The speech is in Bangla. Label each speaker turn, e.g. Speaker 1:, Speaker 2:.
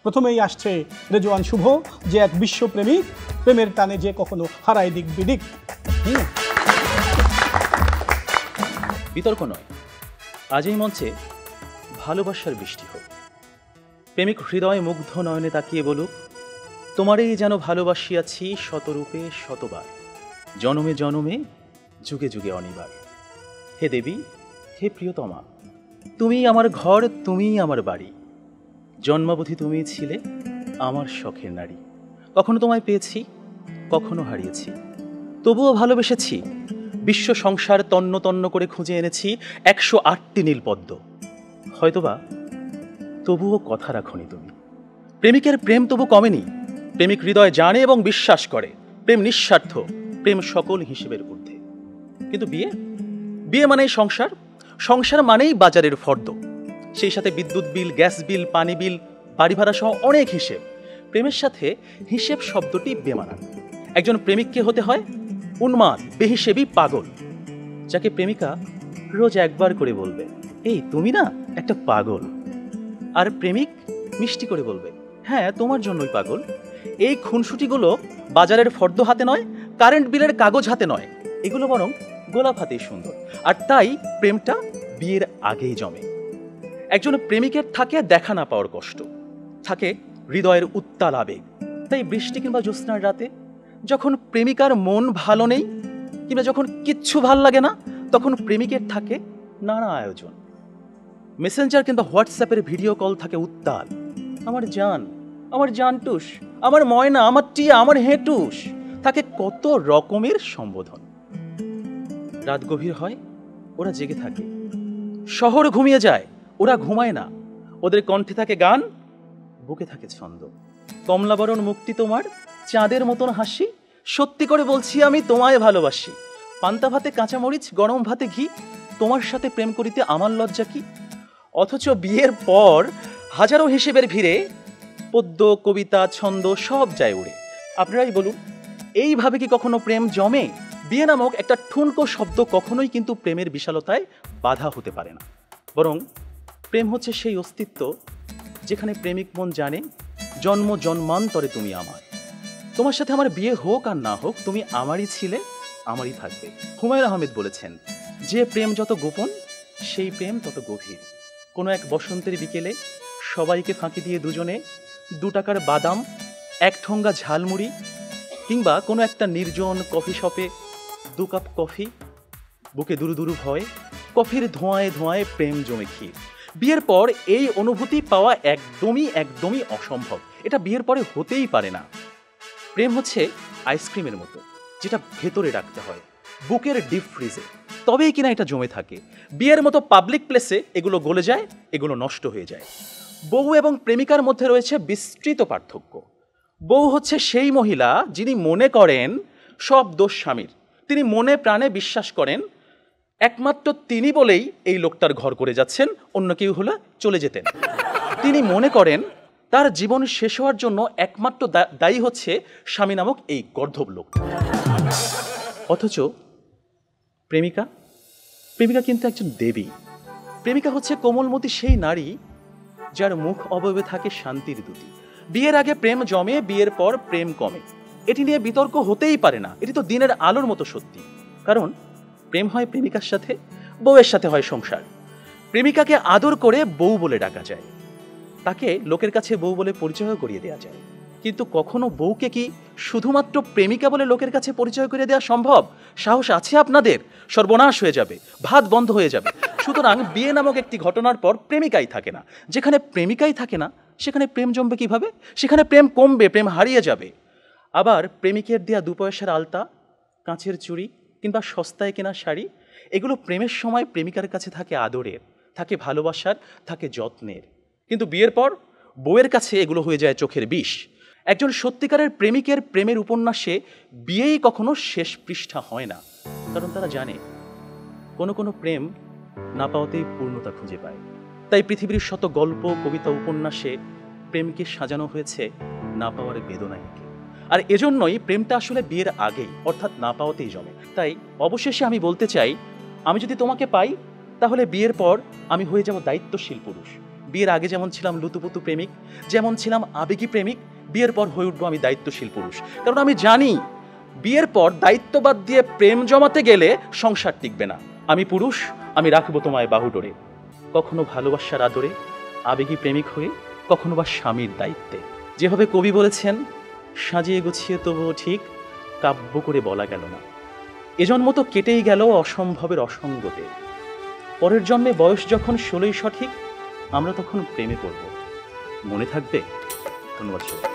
Speaker 1: প্রথমেই আসছে রেজওয়ান শুভ, যে এক বিশ্বপ্রেমিক, প্রেমের টানে যে কখনো হারায় দিক বিদিক।
Speaker 2: বিতর্ক নয়, আজ এই মঞ্চে ভালোবাসার বৃষ্টি হোক। প্রেমিক হৃদয় মুগ্ধ নয়নে তাকিয়ে বলুক, তোমারই যেন ভালোবাসিয়াছি শতরূপে শতবার, জনমে জনমে যুগে যুগে অনিবার। হে দেবী, হে প্রিয়তমা, তুমি আমার ঘর, তুমি আমার বাড়ি, জন্মাবধি তুমি ছিলে আমার শখের নারী। কখনো তোমায় পেয়েছি, কখনো হারিয়েছি, তবুও ভালোবেসেছি। বিশ্ব সংসার তন্ন তন্ন করে খুঁজে এনেছি 108টি নীলপদ্ম, হয়তোবা তবুও কথা রাখনি তুমি। প্রেমিকের প্রেম তবু কমেনি, প্রেমিক হৃদয় জানে এবং বিশ্বাস করে প্রেম নিঃস্বার্থ, প্রেম সকল হিসেবের ঊর্ধ্বে। কিন্তু বিয়ে, বিয়ে মানেই সংসার, সংসার মানেই বাজারের ফর্দ, সেই সাথে বিদ্যুৎ বিল, গ্যাস বিল, পানি বিল, বাড়ি ভাড়া সহ অনেক হিসেব। প্রেমের সাথে হিসেব শব্দটি বেমানান। একজন প্রেমিককে হতে হয় উন্মাদ, বেহিসেবি, পাগল, যাকে প্রেমিকা রোজ একবার করে বলবে, এই তুমি না একটা পাগল। আর প্রেমিক মিষ্টি করে বলবে, হ্যাঁ তোমার জন্যই পাগল। এই খুনসুটিগুলো বাজারের ফর্দ হাতে নয়, কারেন্ট বিলের কাগজ হাতে নয়, এগুলো বরং গোলাপ হাতেই সুন্দর। আর তাই প্রেমটা বিয়ের আগেই জমে। একজন প্রেমিকের থাকে দেখা না পাওয়ার কষ্ট, থাকে হৃদয়ের উত্তাল আবেগ। তাই বৃষ্টি কিংবা জ্যোৎস্নার রাতে যখন প্রেমিকার মন ভালো নেই কিংবা যখন কিচ্ছু ভাল লাগে না, তখন প্রেমিকের থাকে নানা আয়োজন। মেসেঞ্জার কিংবা হোয়াটসঅ্যাপের ভিডিও কল থাকে উত্তাল, আমার জান, আমার জানটুস, আমার ময়না, আমার টিয়া, আমার হেঁটুস, থাকে কত রকমের সম্বোধন। রাত গভীর হয়, ওরা জেগে থাকে, শহর ঘুমিয়ে যায়, ওরা ঘুমায় না। ওদের কণ্ঠে থাকে গান, বুকে থাকে ছন্দ। কমলাবরণ মুক্তি তোমার, চাঁদের মতন হাসি, সত্যি করে বলছি আমি তোমায় ভালোবাসি। পান্তা ভাতে কাঁচামরিচ, গরম ভাতে ঘি, তোমার সাথে প্রেম করিতে আমার লজ্জা কি। অথচ বিয়ের পর হাজারো হিসেবের ভিড়ে পদ্য, কবিতা, ছন্দ সব যায় উড়ে। আপনারাই বলুন, এইভাবে কি কখনো প্রেম জমে? বিয়ে নামক একটা ঠুনকো শব্দ কখনোই কিন্তু প্রেমের বিশালতায় বাধা হতে পারে না। বরং প্রেম হচ্ছে সেই অস্তিত্ব যেখানে প্রেমিক মন জানে জন্ম জন্মান্তরে তুমি আমার। তোমার সাথে আমার বিয়ে হোক আর না হোক, তুমি আমারই ছিলে, আমারই থাকবে। হুমায়ুন আহমেদ বলেছেন, যে প্রেম যত গোপন সেই প্রেম তত গভীর। কোনো এক বসন্তের বিকেলে সবাইকে ফাঁকি দিয়ে দুজনে 2 টাকার বাদাম, 1 ঠোঙ্গা ঝালমুড়ি, কিংবা কোনো একটা নির্জন কফি শপে 2 কাপ কফি, বুকে দুরু দুরু ভয়, কফির ধোঁয়ায় ধোঁয়ায় প্রেম জমে ক্ষীর। বিয়ের পর এই অনুভূতি পাওয়া একদমই অসম্ভব। এটা বিয়ের পরে হতেই পারে না। প্রেম হচ্ছে আইসক্রিমের মতো, যেটা ভেতরে রাখতে হয় বুকের ডিপ ফ্রিজে, তবেই কিনা এটা জমে থাকে। বিয়ের মতো পাবলিক প্লেসে এগুলো গলে যায়, এগুলো নষ্ট হয়ে যায়। বউ এবং প্রেমিকার মধ্যে রয়েছে বিস্তৃত পার্থক্য। বউ হচ্ছে সেই মহিলা যিনি মনে করেন সব দোষ স্বামীর। তিনি মনে প্রাণে বিশ্বাস করেন একমাত্র তিনি বলেই এই লোকটার ঘর করে যাচ্ছেন, অন্য কেউ হলে চলে যেতেন। তিনি মনে করেন তার জীবন শেষ হওয়ার জন্য একমাত্র দায়ী হচ্ছে স্বামী নামক এই গর্ধব লোক। অথচ প্রেমিকা কিন্তু একজন দেবী। প্রেমিকা হচ্ছে কোমলমতি সেই নারী যার মুখ অবয়বে থাকে শান্তির দ্যুতি। বিয়ের আগে প্রেম জমে, বিয়ের পর প্রেম কমে, এটি নিয়ে বিতর্ক হতেই পারে না। এটি তো দিনের আলোর মতো সত্যি। কারণ প্রেম হয় প্রেমিকার সাথে, বউয়ের সাথে হয় সংসার। প্রেমিকাকে আদর করে বউ বলে ডাকা যায়, তাকে লোকের কাছে বউ বলে পরিচয় করিয়ে দেওয়া যায়। কিন্তু কখনো বউকে কি শুধুমাত্র প্রেমিকা বলে লোকের কাছে পরিচয় করে দেওয়া সম্ভব? সাহস আছে আপনাদের? সর্বনাশ হয়ে যাবে, ভাত বন্ধ হয়ে যাবে। সুতরাং বিয়ে নামক একটি ঘটনার পর প্রেমিকাই থাকে না। যেখানে প্রেমিকাই থাকে না, সেখানে প্রেম জমবে কিভাবে? সেখানে প্রেম কমবে, প্রেম হারিয়ে যাবে। আবার প্রেমিকের দেয়া 2 পয়সার আলতা, কাঁচের চুড়ি কিংবা সস্তায় কেনা শাড়ি, এগুলো প্রেমের সময় প্রেমিকার কাছে থাকে আদরের, থাকে ভালোবাসার, থাকে যত্নের। কিন্তু বিয়ের পর বউয়ের কাছে এগুলো হয়ে যায় চোখের বিষ। একজন সত্যিকারের প্রেমিকের প্রেমের উপন্যাসে বিয়েই কখনো শেষ পৃষ্ঠা হয় না। কারণ তারা জানে কোনো প্রেম না পাওয়াতেই পূর্ণতা খুঁজে পায়। তাই পৃথিবীর শত গল্প, কবিতা, উপন্যাসে প্রেমকে সাজানো হয়েছে না পাওয়ার বেদনায়। আর এজন্যই প্রেমটা আসলে বিয়ের আগেই, অর্থাৎ না পাওয়াতেই জমে। তাই অবশেষে আমি বলতে চাই, আমি যদি তোমাকে পাই তাহলে বিয়ের পর আমি হয়ে যাব দায়িত্বশীল পুরুষ। বিয়ের আগে যেমন ছিলাম লুতুপুতু প্রেমিক, যেমন ছিলাম আবেগী প্রেমিক, বিয়ের পর হয়ে উঠবো আমি দায়িত্বশীল পুরুষ। কারণ আমি জানি বিয়ের পর দায়িত্ববাদ দিয়ে প্রেম জমাতে গেলে সংসার টিকবে না। আমি পুরুষ, আমি রাখবো তোমায় বাহুডোরে, কখনো ভালোবাসার আদরে আবেগী প্রেমিক হয়ে, কখনো বা স্বামীর দায়িত্বে। যেভাবে কবি বলেছেন, সাজিয়ে গুছিয়ে তবুও ঠিক কাব্য করে বলা গেল না। এজন্ম তো কেটেই গেল অসম্ভবের অসঙ্গতে। পরের জন্মে বয়স যখন 16ই সঠিক, আমরা তখন প্রেমে পড়ব। মনে থাকবে? ধন্যবাদ সবাই।